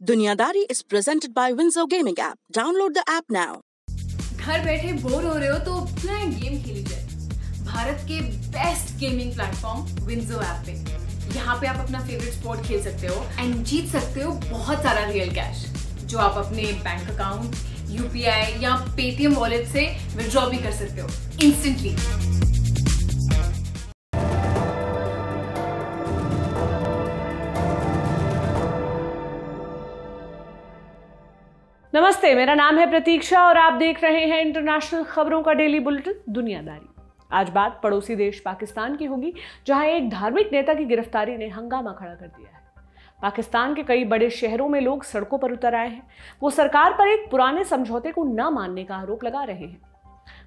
दुनियादारी is presented by Windsor Gaming app. Download the app now. घर बैठे bore हो रहे हो तो क्यों एक गेम खेली जाए भारत के best gaming platform WinZO app पे। यहाँ पे आप अपना फेवरेट स्पोर्ट खेल सकते हो एंड जीत सकते हो बहुत सारा रियल कैश जो आप अपने बैंक अकाउंट, यूपीआई या पेटीएम वॉलेट से विड्रॉ भी कर सकते हो इंस्टेंटली। नमस्ते, मेरा नाम है प्रतीक्षा और आप देख रहे हैं इंटरनेशनल खबरों का डेली बुलेटिन दुनियादारी। आज बात पड़ोसी देश पाकिस्तान की होगी, जहां एक धार्मिक नेता की गिरफ्तारी ने हंगामा खड़ा कर दिया है। पाकिस्तान के कई बड़े शहरों में लोग सड़कों पर उतर आए हैं। वो सरकार पर एक पुराने समझौते को न मानने का आरोप लगा रहे हैं।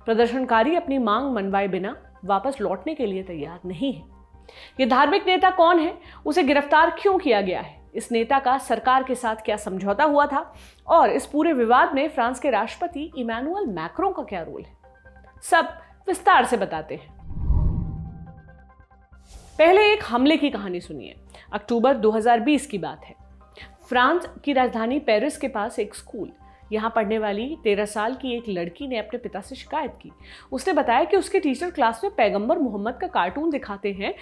प्रदर्शनकारी अपनी मांग मनवाए बिना वापस लौटने के लिए तैयार नहीं है। ये धार्मिक नेता कौन है, उसे गिरफ्तार क्यों किया गया है, इस नेता का सरकार के साथ क्या समझौता हुआ था और इस पूरे विवाद में फ्रांस के राष्ट्रपति इमैनुअल मैक्रों का क्या रोल है, सब विस्तार से बताते हैं। पहले एक हमले की कहानी सुनिए। अक्टूबर 2020 की बात है। फ्रांस की राजधानी पेरिस के पास एक स्कूल, यहाँ पढ़ने वाली 13 साल की एक लड़की ने अपने पिता से शिकायत की। उसने बताया कि उसके टीचर क्लास में पैगंबर मोहम्मद का कार्टून दिखाते हैं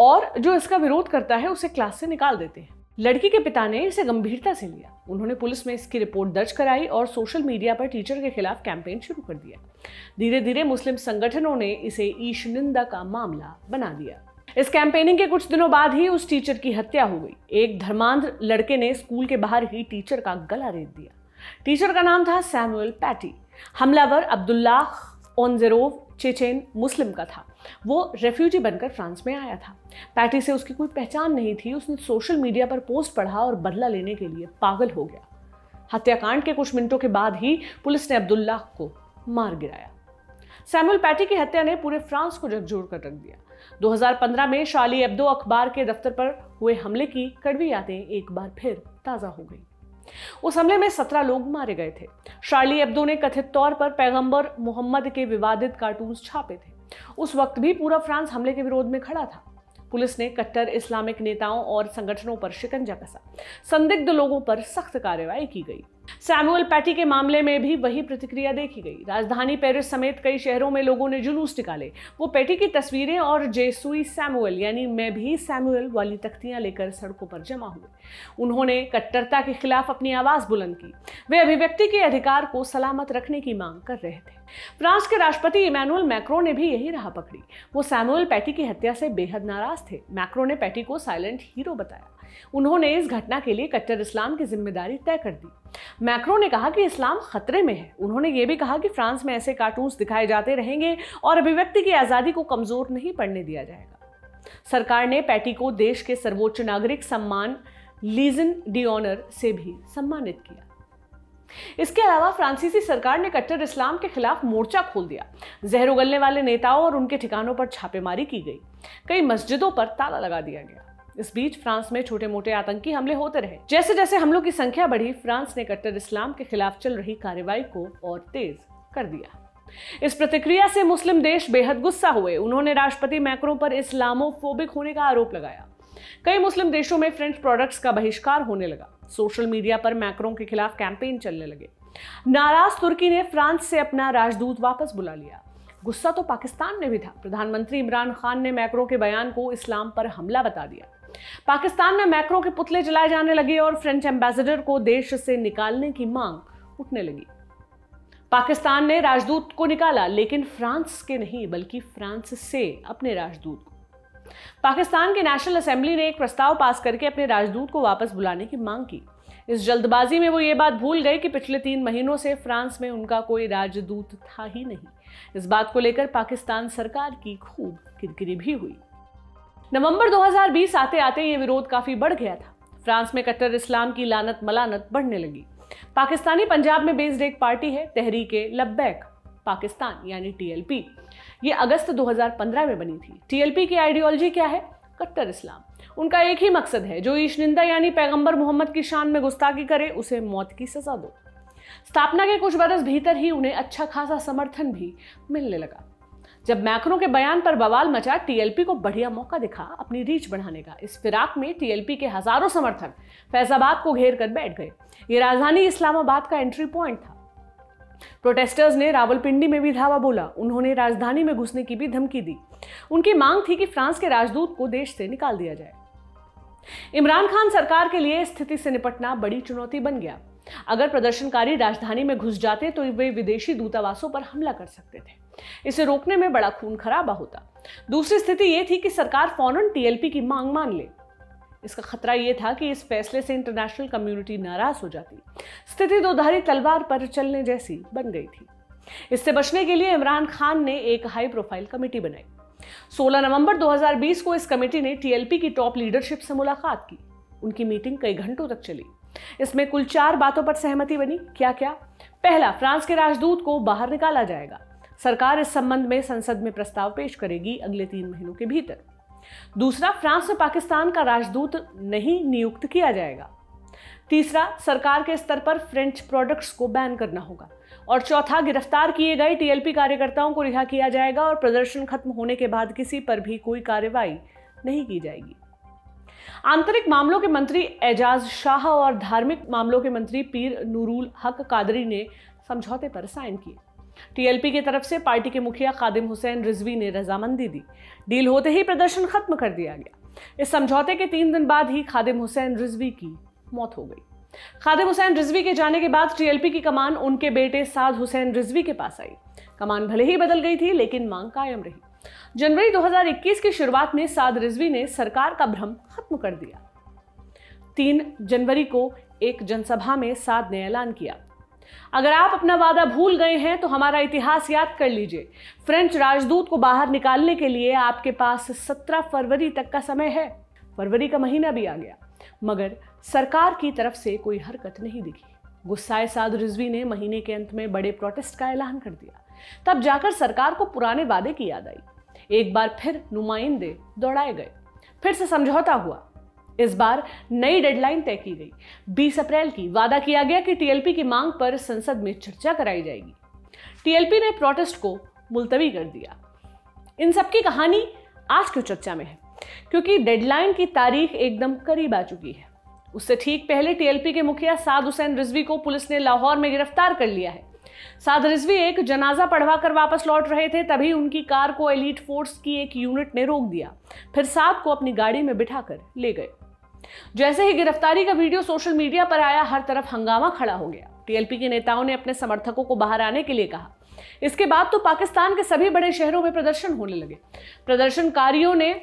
और जो इसका विरोध करता है उसे क्लास से निकाल देते हैं। लड़की के पिता ने इसे गंभीरता से लिया। उन्होंने पुलिस में इसकी रिपोर्ट दर्ज कराई और सोशल मीडिया पर टीचर के खिलाफ कैंपेन शुरू कर दिया। धीरे धीरे मुस्लिम संगठनों ने इसे ईशनिंदा का मामला बना दिया। इस कैंपेनिंग के कुछ दिनों बाद ही उस टीचर की हत्या हो गई। एक धर्मांध लड़के ने स्कूल के बाहर ही टीचर का गला रेत दिया। टीचर का नाम था सैमुअल पैटी। हमलावर अब्दुल्लाह ओनजेरोव चेचेन मुस्लिम का था। वो रेफ्यूजी बनकर फ्रांस में आया था। पैटी से उसकी कोई पहचान नहीं थी। उसने सोशल मीडिया पर पोस्ट पढ़ा और बदला लेने के लिए पागल हो गया। हत्याकांड के कुछ मिनटों के बाद ही पुलिस ने अब्दुल्लाह को मार गिराया। सैमुअल पैटी की हत्या ने पूरे फ्रांस को झकझोर कर रख दिया। 2015 में शार्ली एब्दो अखबार के दफ्तर पर हुए हमले की कड़वी यादें एक बार फिर ताजा हो गई। उस हमले में 17 लोग मारे गए थे। शार्ली एब्दो ने कथित तौर पर पैगंबर मोहम्मद के विवादित कार्टून्स छापे थे। उस वक्त भी पूरा फ्रांस हमले के विरोध में खड़ा था। पुलिस ने कट्टर इस्लामिक नेताओं और संगठनों पर शिकंजा कसा। संदिग्ध लोगों पर सख्त कार्रवाई की गई। सैमुअल पैटी के मामले में भी वही प्रतिक्रिया देखी गई। राजधानी पेरिस समेत कई शहरों में लोगों ने जुलूस निकाले। वो पैटी की तस्वीरें और जेसुई सैमुअल यानी मैं भी सैमुअल वाली तख्तियां लेकर सड़कों पर जमा हुए। उन्होंने कट्टरता के खिलाफ अपनी आवाज बुलंद की। वे अभिव्यक्ति के अधिकार को सलामत रखने की मांग कर रहे थे। फ्रांस के राष्ट्रपति इमैनुअल मैक्रों ने भी यही राह पकड़ी। वो सैमुअल पैटी की हत्या से बेहद नाराज थे। मैक्रों ने पैटी को साइलेंट हीरो बताया। उन्होंने इस घटना के लिए कट्टर इस्लाम की जिम्मेदारी तय कर दी। मैक्रों ने कहा कि इस्लाम खतरे में है। उन्होंने ये भी कहा कि फ्रांस में ऐसे कार्टून्स दिखाए जाते रहेंगे और अभिव्यक्ति की आजादी को कमजोर नहीं पड़ने दिया जाएगा। सरकार ने पैटी को देश के सर्वोच्च नागरिक सम्मान लीजन d'honneur से भी सम्मानित किया। इसके अलावा फ्रांसीसी सरकार ने कट्टर इस्लाम के खिलाफ मोर्चा खोल दिया। जहर उगलने वाले नेताओं और उनके ठिकानों पर छापेमारी की गई। कई मस्जिदों पर ताला लगा दिया गया। इस बीच फ्रांस में छोटे मोटे आतंकी हमले होते रहे। जैसे जैसे हमलों की संख्या बढ़ी, फ्रांस ने कट्टर इस्लाम के खिलाफ चल रही कार्रवाई को और तेज कर दिया। इस प्रतिक्रिया से मुस्लिम देश बेहद गुस्सा हुए। उन्होंने राष्ट्रपति मैक्रों पर इस्लामोफोबिक होने का आरोप लगाया। कई मुस्लिम देशों में फ्रेंच प्रोडक्ट्स का बहिष्कार होने लगा। सोशल मीडिया पर मैक्रों के खिलाफ कैंपेन चलने लगे। नाराज तुर्की ने फ्रांस से अपना राजदूत वापस बुला लिया। गुस्सा तो पाकिस्तान में भी था। प्रधानमंत्री इमरान खान ने मैक्रों के बयान को इस्लाम पर हमला बता दिया। पाकिस्तान में मैक्रों के पुतले जलाए जाने लगे और फ्रेंच एम्बेसडर को देश से निकालने की मांग उठने लगी। पाकिस्तान ने राजदूत को निकाला, लेकिन फ्रांस के नहीं बल्कि फ्रांस से अपने राजदूत को। पाकिस्तान की नेशनल असेंबली ने एक प्रस्ताव पास करके अपने राजदूत को वापस बुलाने की मांग की। इस जल्दबाजी में वो ये बात भूल गए कि पिछले 3 महीनों से फ्रांस में उनका कोई राजदूत था ही नहीं। इस बात को लेकर पाकिस्तान सरकार की खूब किरकिरी भी हुई। नवंबर 2020 आते आते ये विरोध काफी बढ़ गया था। फ्रांस में कट्टर इस्लाम की लानत मलानत बढ़ने लगी। पाकिस्तानी पंजाब में बेस्ड एक पार्टी है तहरीके लब्बैक पाकिस्तान यानी TLP। ये अगस्त 2015 में बनी थी। TLP की आइडियोलॉजी क्या है? कट्टर इस्लाम। उनका एक ही मकसद है, जो ईशनिंदा यानी पैगंबर मोहम्मद की शान में गुस्ताखी करे उसे मौत की सजा दो। स्थापना के कुछ बरस भीतर ही उन्हें अच्छा खासा समर्थन भी मिलने लगा। जब मैक्रों के बयान पर बवाल मचा, टीएलपी को बढ़िया मौका दिखा अपनी रीच बढ़ाने का। इस फिराक में टीएलपी के हजारों समर्थक फैजाबाद को घेर कर बैठ गए। ये राजधानी इस्लामाबाद का एंट्री पॉइंट था। प्रोटेस्टर्स ने रावलपिंडी में भी धावा बोला। उन्होंने राजधानी में घुसने की भी धमकी दी। उनकी मांग थी कि फ्रांस के राजदूत को देश से निकाल दिया जाए। इमरान खान सरकार के लिए स्थिति से निपटना बड़ी चुनौती बन गया। अगर प्रदर्शनकारी राजधानी में घुस जाते तो वे विदेशी दूतावासों पर हमला कर सकते थे। इसे रोकने में बड़ा खून खराबा होता। दूसरी स्थिति यह थी कि सरकार फौरन टीएलपी की मांग मान ले। इसका खतरा यह था कि इस फैसले से इंटरनेशनल कम्युनिटी नाराज हो जाती। स्थिति दोधारी तलवार पर चलने जैसी बन गई थी। इससे बचने के लिए इमरान खान ने एक हाई प्रोफाइल कमेटी बनाई। 16 नवंबर 2020 को इस कमेटी ने टीएलपी की टॉप लीडरशिप से मुलाकात की। उनकी मीटिंग कई घंटों तक चली। इसमें कुल 4 बातों पर सहमति बनी। क्या क्या? पहला, फ्रांस के राजदूत को बाहर निकाला जाएगा। सरकार इस संबंध में संसद में प्रस्ताव पेश करेगी अगले 3 महीनों के भीतर। दूसरा, फ्रांस में पाकिस्तान का राजदूत नहीं नियुक्त किया जाएगा। तीसरा, सरकार के स्तर पर फ्रेंच प्रोडक्ट्स को बैन करना होगा। और चौथा, गिरफ्तार किए गए टीएलपी कार्यकर्ताओं को रिहा किया जाएगा और प्रदर्शन खत्म होने के बाद किसी पर भी कोई कार्रवाई नहीं की जाएगी। आंतरिक मामलों के मंत्री एजाज शाह और धार्मिक मामलों के मंत्री पीर नूरुल हक कादरी ने समझौते पर साइन किए। टीएलपी की तरफ से पार्टी के मुखिया खादिम हुसैन रिजवी ने रजामंदी दी। डील होते ही प्रदर्शन खत्म कर दिया गया। इस समझौते के 3 दिन बाद ही खादिम हुसैन रिजवी की मौत हो गई। खादिम हुसैन रिजवी के जाने के बाद टीएलपी की कमान उनके बेटे साद हुसैन रिजवी के पास आई। कमान भले ही बदल गई थी, लेकिन मांग कायम रही। जनवरी 2021 की शुरुआत में साद रिजवी ने सरकार का भ्रम खत्म कर दिया। 3 जनवरी को एक जनसभा में साद ने ऐलान किया, अगर आप अपना वादा भूल गए हैं तो हमारा इतिहास याद कर लीजिए। फ्रेंच राजदूत को बाहर निकालने के लिए आपके पास 17 फरवरी तक का समय है। फरवरी का महीना भी आ गया, मगर सरकार की तरफ से कोई हरकत नहीं दिखी। गुस्साए साद रिजवी ने महीने के अंत में बड़े प्रोटेस्ट का ऐलान कर दिया। तब जाकर सरकार को पुराने वादे की याद आई। एक बार फिर नुमाइंदे दौड़ाए गए। फिर से समझौता हुआ। इस बार नई डेडलाइन तय की गई, 20 अप्रैल की। वादा किया गया कि टीएलपी की मांग पर संसद में चर्चा कराई जाएगी। टीएलपी ने प्रोटेस्ट को मुलतवी कर दिया। इन सब की कहानी आज क्यों चर्चा में है? क्योंकि डेडलाइन की तारीख एकदम करीब आ चुकी है। उससे ठीक पहले टीएलपी के मुखिया साद हुसैन रिजवी को पुलिस ने लाहौर में गिरफ्तार कर लिया है। साद रिजवी एक जनाजा पढ़वा कर वापस लौट रहे थे, तभी उनकी कार को एलीट फोर्स की एक यूनिट ने रोक दिया। फिर साद को अपनी गाड़ी में बिठाकर ले गए। जैसे ही गिरफ्तारी का वीडियो सोशल मीडिया पर आया, हर तरफ हंगामा खड़ा हो गया। टीएलपी के नेताओं ने अपने समर्थकों को बाहर आने के लिए कहा। इसके बाद तो पाकिस्तान के सभी बड़े शहरों में प्रदर्शन होने लगे। प्रदर्शनकारियों ने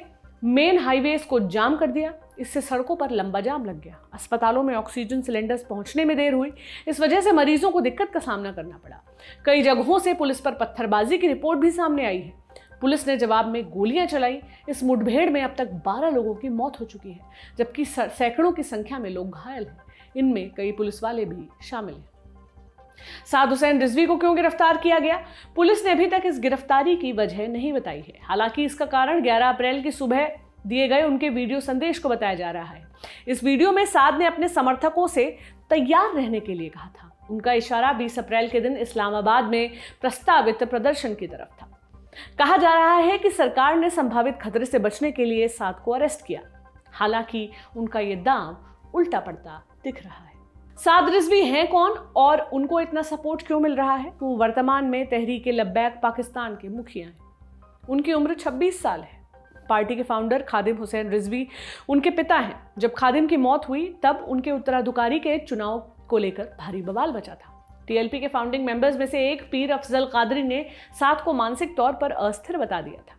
मेन हाईवेज को जाम कर दिया। इससे सड़कों पर लंबा जाम लग गया। अस्पतालों में ऑक्सीजन सिलेंडर्स पहुंचने में देर हुई। इस वजह से मरीजों को दिक्कत का सामना करना पड़ा। कई जगहों से पुलिस पर पत्थरबाजी की रिपोर्ट भी सामने आई है। पुलिस ने जवाब में गोलियां चलाई। इस मुठभेड़ में अब तक 12 लोगों की मौत हो चुकी है, जबकि सैकड़ों की संख्या में लोग घायल हैं। इनमें कई पुलिस वाले भी शामिल हैं। साद हुसैन रिजवी को क्यों गिरफ्तार किया गया? पुलिस ने अभी तक इस गिरफ्तारी की वजह नहीं बताई है। हालांकि इसका कारण 11 अप्रैल की सुबह दिए गए उनके वीडियो संदेश को बताया जा रहा है। इस वीडियो में साद ने अपने समर्थकों से तैयार रहने के लिए कहा था। उनका इशारा 20 अप्रैल के दिन इस्लामाबाद में प्रस्तावित प्रदर्शन की तरफ था। कहा जा रहा है कि सरकार ने संभावित खतरे से बचने के लिए साद को अरेस्ट किया। हालांकि उनका यह दांव उल्टा पड़ता दिख रहा है। साद रिजवी हैं कौन और उनको इतना सपोर्ट क्यों मिल रहा है? वो वर्तमान में तहरीक-ए-लब्बैक पाकिस्तान के मुखिया हैं। उनकी उम्र 26 साल है। पार्टी के फाउंडर खादिम हुसैन रिजवी उनके पिता हैं। जब खादिम की मौत हुई तब उनके उत्तराधिकारी के चुनाव को लेकर भारी बवाल मचा था। टीएलपी के फाउंडिंग मेंबर्स में से एक पीर अफजल कादरी ने साद को मानसिक तौर पर अस्थिर बता दिया था।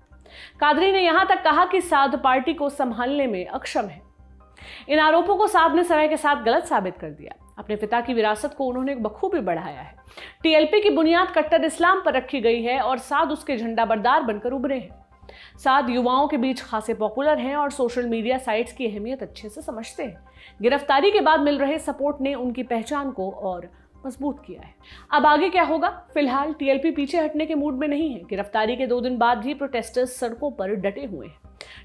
कादरी ने यहां तक कहा कि साद पार्टी को संभालने में अक्षम है। इन आरोपों को साद ने समय के साथ गलत साबित कर दिया। अपने पिता की विरासत को उन्होंने बखूबी बढ़ाया है। टीएलपी की बुनियाद कट्टर इस्लाम पर रखी गई है और साद उसके झंडा बरदार बनकर उभरे हैं। साद युवाओं के बीच खासे पॉपुलर हैं और सोशल मीडिया साइट्स की अहमियत अच्छे से समझते हैं। गिरफ्तारी के बाद मिल रहे सपोर्ट ने उनकी पहचान को और मजबूत किया है। अब आगे क्या होगा? फिलहाल टीएलपी पीछे हटने के मूड में नहीं है। गिरफ्तारी के 2 दिन बाद भी प्रोटेस्टर्स सड़कों पर डटे हुए हैं।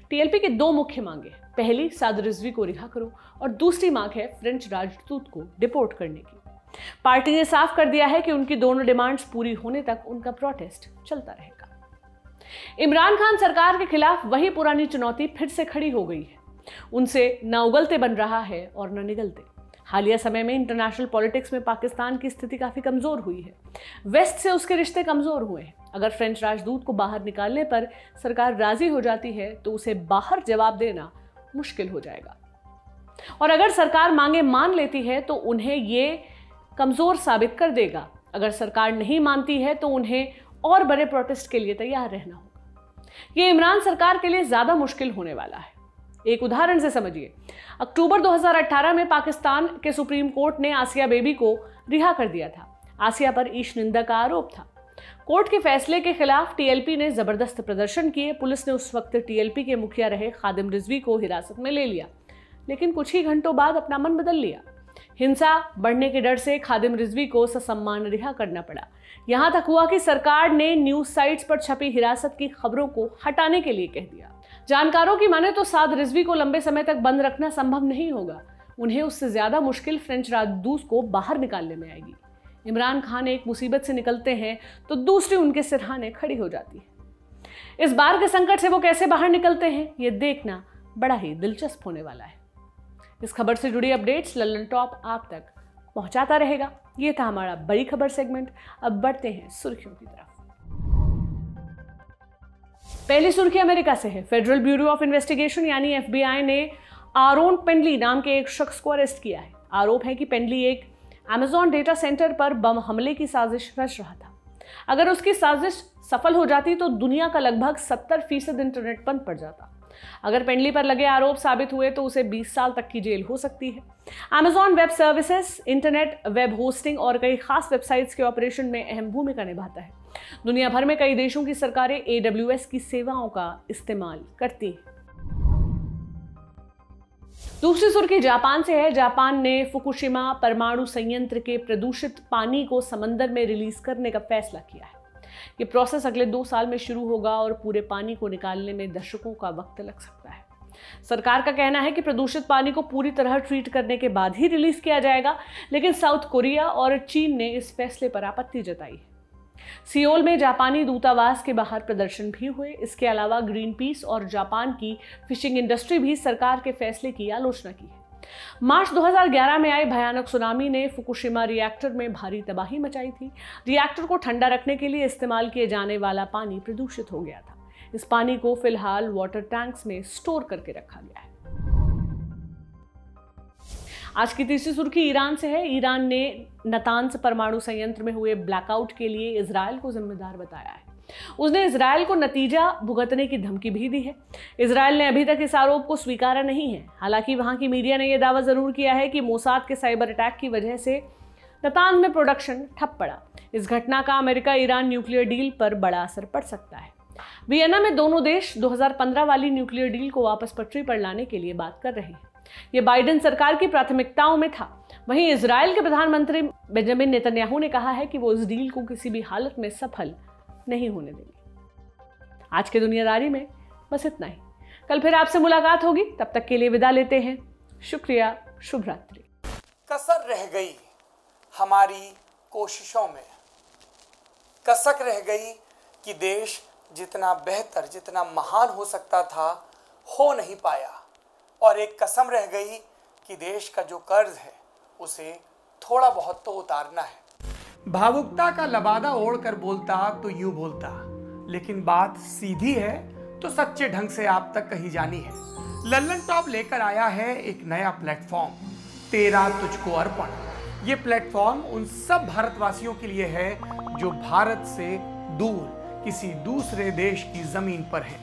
टीएलपी की 2 मुख्य मांगे, पहली साद रिजवी को रिहा करो और दूसरी मांग है फ्रेंच राजदूत को डिपोर्ट करने की। पार्टी ने साफ कर दिया है कि उनकी दोनों डिमांड्स पूरी होने तक उनका प्रोटेस्ट चलता रहेगा। इमरान खान सरकार के खिलाफ वही पुरानी चुनौती फिर से खड़ी हो गई है। उनसे न उगलते बन रहा है और न निगलते। हालिया समय में इंटरनेशनल पॉलिटिक्स में पाकिस्तान की स्थिति काफी कमजोर हुई है। वेस्ट से उसके रिश्ते कमजोर हुए हैं। अगर फ्रेंच राजदूत को बाहर निकालने पर सरकार राजी हो जाती है तो उसे बाहर जवाब देना मुश्किल हो जाएगा, और अगर सरकार मांगे मान लेती है तो उन्हें ये कमजोर साबित कर देगा। अगर सरकार नहीं मानती है तो उन्हें और बड़े प्रोटेस्ट के लिए तैयार रहना होगा। ये इमरान सरकार के लिए ज्यादा मुश्किल होने वाला है। एक उदाहरण से समझिए। अक्टूबर 2018 में पाकिस्तान के सुप्रीम कोर्ट ने आसिया बेबी को रिहा कर दिया था। आसिया पर ईश निंदा का आरोप था। कोर्ट के फैसले के खिलाफ टीएलपी ने जबरदस्त प्रदर्शन किए। पुलिस ने उस वक्त टीएलपी के मुखिया रहे खादिम रिजवी को हिरासत में ले लिया, लेकिन कुछ ही घंटों बाद अपना मन बदल लिया। हिंसा बढ़ने के डर से खादिम रिजवी को ससम्मान रिहा करना पड़ा। यहां तक हुआ कि सरकार ने न्यूज साइट्स पर छपी हिरासत की खबरों को हटाने के लिए कह दिया। जानकारों की माने तो साद रिजवी को लंबे समय तक बंद रखना संभव नहीं होगा। उन्हें उससे ज्यादा मुश्किल फ्रेंच राजदूत को बाहर निकालने में आएगी। इमरान खान एक मुसीबत से निकलते हैं तो दूसरी उनके सिरहाने खड़ी हो जाती है। इस बार के संकट से वो कैसे बाहर निकलते हैं, ये देखना बड़ा ही दिलचस्प होने वाला है। इस खबर से जुड़ी अपडेट्स लल्लन टॉप आप तक पहुंचाता रहेगा। ये था हमारा बड़ी खबर सेगमेंट। अब बढ़ते हैं सुर्खियों की तरफ। पहली सुर्खी अमेरिका से है। फेडरल ब्यूरो ऑफ इन्वेस्टिगेशन यानी एफबीआई ने आरोन पेंडली नाम के एक शख्स को अरेस्ट किया है। आरोप है कि पेंडली एक अमेजॉन डेटा सेंटर पर बम हमले की साजिश रच रहा था। अगर उसकी साजिश सफल हो जाती तो दुनिया का लगभग 70% इंटरनेट बंद पड़ जाता। अगर पेंडली पर लगे आरोप साबित हुए तो उसे 20 साल तक की जेल हो सकती है। Amazon web services, internet web hosting और कई खास वेबसाइट्स के ऑपरेशन में अहम भूमिका निभाता है। दुनिया भर में कई देशों की सरकारें AWS की सेवाओं का इस्तेमाल करती हैं। दूसरी सुर्खी जापान से है। जापान ने फुकुशिमा परमाणु संयंत्र के प्रदूषित पानी को समंदर में रिलीज करने का फैसला किया है। ये प्रोसेस अगले 2 साल में शुरू होगा और पूरे पानी को निकालने में दशकों का वक्त लग सकता है। सरकार का कहना है कि प्रदूषित पानी को पूरी तरह ट्रीट करने के बाद ही रिलीज किया जाएगा, लेकिन साउथ कोरिया और चीन ने इस फैसले पर आपत्ति जताई है। सियोल में जापानी दूतावास के बाहर प्रदर्शन भी हुए। इसके अलावा ग्रीन पीस और जापान की फिशिंग इंडस्ट्री भी सरकार के फैसले की आलोचना की है। मार्च 2011 में आई भयानक सुनामी ने फुकुशिमा रिएक्टर में भारी तबाही मचाई थी। रिएक्टर को ठंडा रखने के लिए इस्तेमाल किए जाने वाला पानी प्रदूषित हो गया था। इस पानी को फिलहाल वाटर टैंक्स में स्टोर करके रखा गया है। आज की तीसरी सुर्खी ईरान से है। ईरान ने नतांज परमाणु संयंत्र में हुए ब्लैकआउट के लिए इजरायल को जिम्मेदार बताया है। उसने इजरायल को नतीजा भुगतने की धमकी भी दी है। इजरायल ने अभी तक इस आरोप को स्वीकारा नहीं है। हालांकि वहां की मीडिया ने यह दावा जरूर किया है कि मोसाद के साइबर अटैक की वजह से नतांज में प्रोडक्शन ठप पड़ा। इस घटना का अमेरिका ईरान न्यूक्लियर डील पर बड़ा असर पड़ सकता है। वियना में दोनों देश 2015 वाली न्यूक्लियर डील को वापस पटरी पर लाने के लिए बात कर रहे हैं। यह बाइडेन सरकार की प्राथमिकताओं में था। वहीं इजरायल के प्रधानमंत्री बेंजामिन नेतन्याहू ने कहा है कि वो इस डील को किसी भी हालत में सफल नहीं होने देंगे। आज के दुनियादारी में बस इतना ही। कल फिर आपसे मुलाकात होगी। तब तक के लिए विदा लेते हैं। शुक्रिया, शुभ रात्रि। कसर रह गई हमारी कोशिशों में, कसक रह गई कि देश जितना बेहतर, जितना महान हो सकता था, हो नहीं पाया। और एक कसम रह गई कि देश का जो कर्ज है उसे थोड़ा बहुत तो उतारना है। भावुकता का लबादा ओढ़कर बोलता तो यूं बोलता, लेकिन बात सीधी है तो सच्चे ढंग से आप तक कही जानी है। लल्लन टॉप लेकर आया है एक नया प्लेटफॉर्म, तेरा तुझको अर्पण। ये प्लेटफॉर्म उन सब भारतवासियों के लिए है जो भारत से दूर किसी दूसरे देश की जमीन पर है,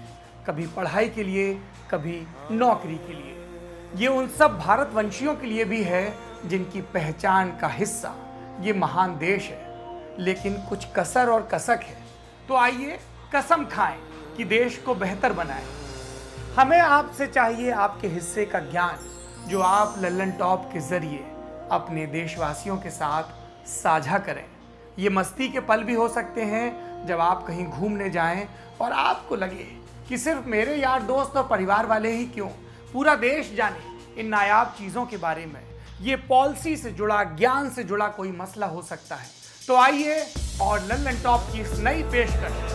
कभी पढ़ाई के लिए, कभी नौकरी के लिए। ये उन सब भारतवंशियों के लिए भी है जिनकी पहचान का हिस्सा ये महान देश है, लेकिन कुछ कसर और कसक है। तो आइए कसम खाएं कि देश को बेहतर बनाएं। हमें आपसे चाहिए आपके हिस्से का ज्ञान, जो आप लल्लन टॉप के जरिए अपने देशवासियों के साथ साझा करें। ये मस्ती के पल भी हो सकते हैं जब आप कहीं घूमने जाएं और आपको लगे कि सिर्फ मेरे यार दोस्त और परिवार वाले ही क्यों, पूरा देश जाने इन नायाब चीज़ों के बारे में। ये पॉलिसी से जुड़ा, ज्ञान से जुड़ा कोई मसला हो सकता है। तो आइए और लल्लन टॉप की इस नई पेशकश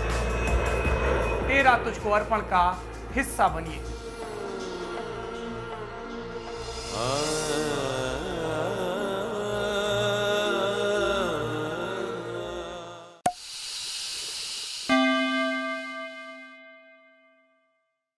तेरा तुझको अर्पण का हिस्सा बनिए।